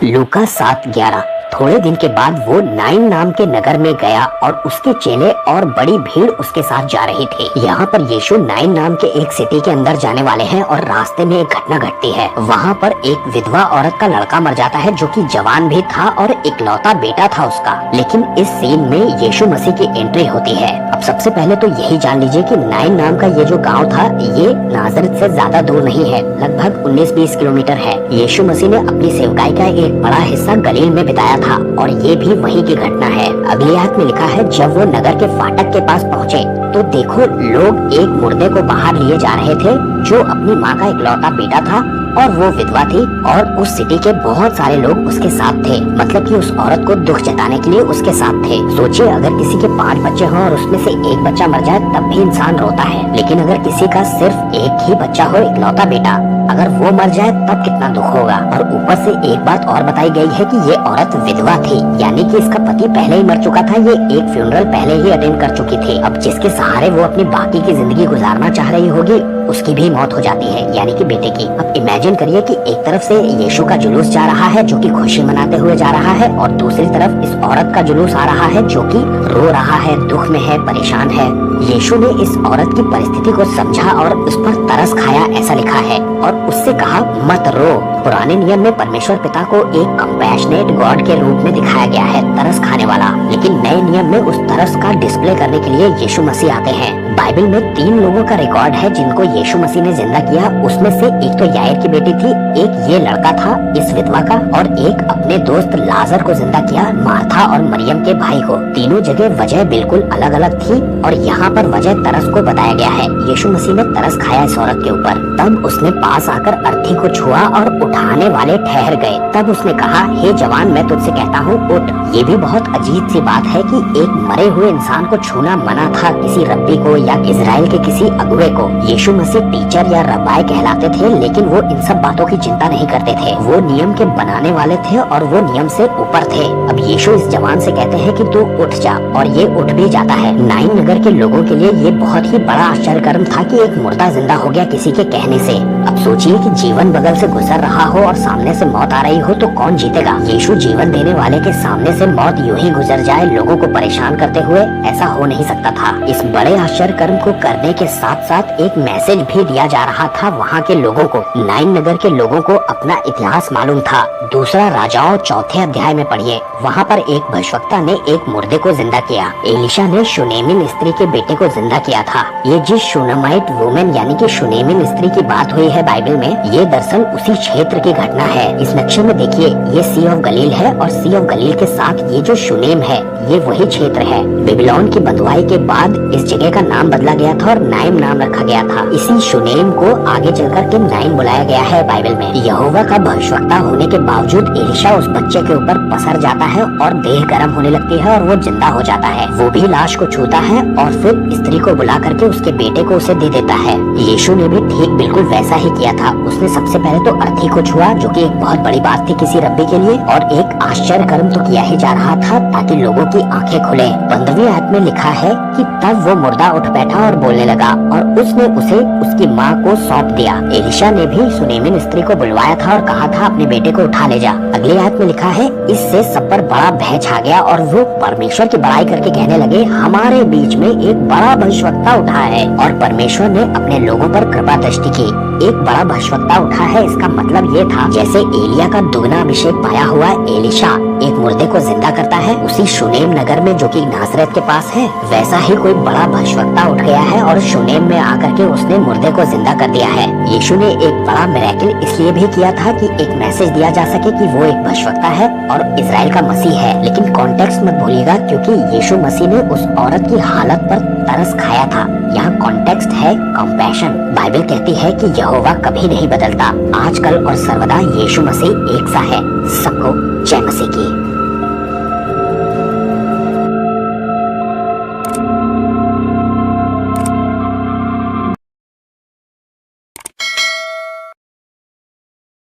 लूका 7:11। थोड़े दिन के बाद वो नाइन नाम के नगर में गया और उसके चेले और बड़ी भीड़ उसके साथ जा रही थी। यहाँ पर यीशु नाइन नाम के एक सिटी के अंदर जाने वाले हैं और रास्ते में एक घटना घटती है। वहाँ पर एक विधवा औरत का लड़का मर जाता है जो कि जवान भी था और इकलौता बेटा था उसका। लेकिन इस सीन में यीशु मसीह की एंट्री होती है। अब सबसे पहले तो यही जान लीजिए कि नाइन नाम का ये जो गाँव था ये नाजरत से ज्यादा दूर नहीं है, लगभग 19-20 किलोमीटर है। यीशु मसीह ने अपनी सेवकाई का एक बड़ा हिस्सा गलील में बिताया था और ये भी वही की घटना है। अगली आयत में लिखा है, जब वो नगर के फाटक के पास पहुँचे तो देखो लोग एक मुर्दे को बाहर लिए जा रहे थे जो अपनी माँ का इकलौता बेटा था और वो विधवा थी और उस सिटी के बहुत सारे लोग उसके साथ थे। मतलब कि उस औरत को दुख जताने के लिए उसके साथ थे। सोचिए अगर किसी के 5 बच्चे हों और उसमें से एक बच्चा मर जाए तब भी इंसान रोता है, लेकिन अगर किसी का सिर्फ एक ही बच्चा हो, इकलौता बेटा, अगर वो मर जाए तब कितना दुख होगा। और ऊपर से एक बात और बताई गई है कि ये औरत विधवा थी, यानी कि इसका पति पहले ही मर चुका था। ये एक फ्यूनरल पहले ही अटेंड कर चुकी थी। अब जिसके सहारे वो अपनी बाकी की जिंदगी गुजारना चाह रही होगी उसकी भी मौत हो जाती है, यानी कि बेटे की। अब इमेजिन करिए कि एक तरफ से यीशु का जुलूस जा रहा है जो कि खुशी मनाते हुए जा रहा है और दूसरी तरफ इस औरत का जुलूस आ रहा है जो कि रो रहा है, दुख में है, परेशान है। यीशु ने इस औरत की परिस्थिति को समझा और उस पर तरस खाया, ऐसा लिखा है, और उससे कहा मत रो। पुराने नियम में परमेश्वर पिता को एक कंपैशनेट गॉड के रूप में दिखाया गया है, तरस खाने वाला। लेकिन नए नियम में उस तरस का डिस्प्ले करने के लिए यीशु मसीह आते हैं। बाइबल में 3 लोगों का रिकॉर्ड है जिनको यीशु मसीह ने जिंदा किया। उसमें से एक तो यायर की बेटी थी, एक ये लड़का था इस विधवा का, और एक अपने दोस्त लाजर को जिंदा किया, मार्था और मरियम के भाई को। तीनों जगह वजह बिल्कुल अलग अलग थी और यहाँ पर वजह तरस को बताया गया है। यीशु मसीह ने तरस खाया इस औरत के ऊपर। तब उसने पास आकर अर्थी को छुआ और उठाने वाले ठहर गए। तब उसने कहा, हे जवान, मैं तुझसे कहता हूँ उठ। ये भी बहुत अजीब सी बात है कि एक मरे हुए इंसान को छूना मना था, किसी रब्बी को या इजराइल के किसी अगुवे को। यीशु मसीह टीचर या रब्बाई कहलाते थे, लेकिन वो इन सब बातों की चिंता नहीं करते थे। वो नियम के बनाने वाले थे और वो नियम से ऊपर थे। अब यीशु इस जवान से कहते हैं कि तू उठ जा, और ये उठ भी जाता है। नाइन नगर के लोगों के लिए ये बहुत ही बड़ा आश्चर्यकर्म था कि एक मुर्दा जिंदा हो गया किसी के कहने से। अब सोचिए कि जीवन बगल से गुजर रहा हो और सामने से मौत आ रही हो तो कौन जीतेगा। यीशु जीवन देने वाले के सामने से मौत यूं ही गुजर जाए लोगों को परेशान करते हुए, ऐसा हो नहीं सकता था। इस बड़े आश्चर्यकर्म को करने के साथ साथ एक मैसेज भी दिया जा रहा था वहाँ के लोगों को। नाइन नगर के लोगों को अपना इतिहास मालूम था। दूसरा राजाओं 4थे अध्याय में पढ़िए, वहाँ पर एक भविष्यवक्ता ने एक मुर्दे को जिंदा किया। एलिशा ने शुनेमिन स्त्री के बेटे को जिंदा किया था। ये जिस शूनामाइट वुमेन यानी कि शुनेमिन स्त्री की बात हुई है बाइबल में, ये दरअसल उसी क्षेत्र की घटना है। इस नक्शे में देखिए, ये सी ऑफ गलील है और सी ऑफ गलील के साथ ये जो शुनेम है ये वही क्षेत्र है। बेबीलोन की बंधुआई के बाद इस जगह का नाम बदला गया था और नाइम नाम रखा गया था। इसी शुनेम को आगे चलकर के नाइम बुलाया गया है बाइबल में। यहोवा का भविष्यवक्ता होने के बावजूद एलिशा उस बच्चे के ऊपर पसर जाता है और देह गर्म होने लगती है और वो जिंदा हो जाता है। वो भी लाश को छूता है और फिर स्त्री को बुला करके उसके बेटे को उसे दे देता है। यीशु ने भी ठीक बिल्कुल वैसा ही किया था। उसने सबसे पहले तो अर्थी को छुआ, जो कि एक बहुत बड़ी बात थी किसी रब्बी के लिए, और एक आश्चर्य कर्म तो किया ही जा रहा था ताकि लोगों की आंखें खुले। 15वीं आयत में लिखा है कि तब वो मुर्दा उठ बैठा और बोलने लगा और उसने उसे उसकी माँ को सौंप दिया। एलिशा ने भी सुनेमिन स्त्री को बुलवाया था और कहा था अपने बेटे को उठा ले जा। अगली आयत में लिखा है, इससे सब पर बड़ा भय छा गया और वो परमेश्वर की बड़ाई करके कहने लगे, हमारे बीच में एक बड़ा भविष्यवक्ता उठा है। और परमेश्वर ने अपने लोगों पर कृपा दृष्टि की। एक बड़ा भविष्यवक्ता उठा है, इसका मतलब ये था जैसे एलिया का दुगना अभिषेक पाया हुआ एलिशा एक मुर्दे को जिंदा करता है उसी शुनेम नगर में जो कि नासरत के पास है, वैसा ही कोई बड़ा भविष्यवक्ता उठ गया है और शुनेम में आकर के उसने मुर्दे को जिंदा कर दिया है। यीशु ने एक बड़ा मिरेकल इसलिए भी किया था कि एक मैसेज दिया जा सके कि वो एक भविष्यवक्ता है और इजराइल का मसीह है। लेकिन कॉन्टेक्स्ट मत भूलिएगा, क्योंकि यीशु मसीह ने उस औरत की हालत पर तरस खाया था। यहाँ कॉन्टेक्स्ट है कंपैशन। बाइबल कहती है कि यहोवा कभी नहीं बदलता, आजकल और सर्वदा यीशु मसीह एक सा है। सबको जय मसीह की।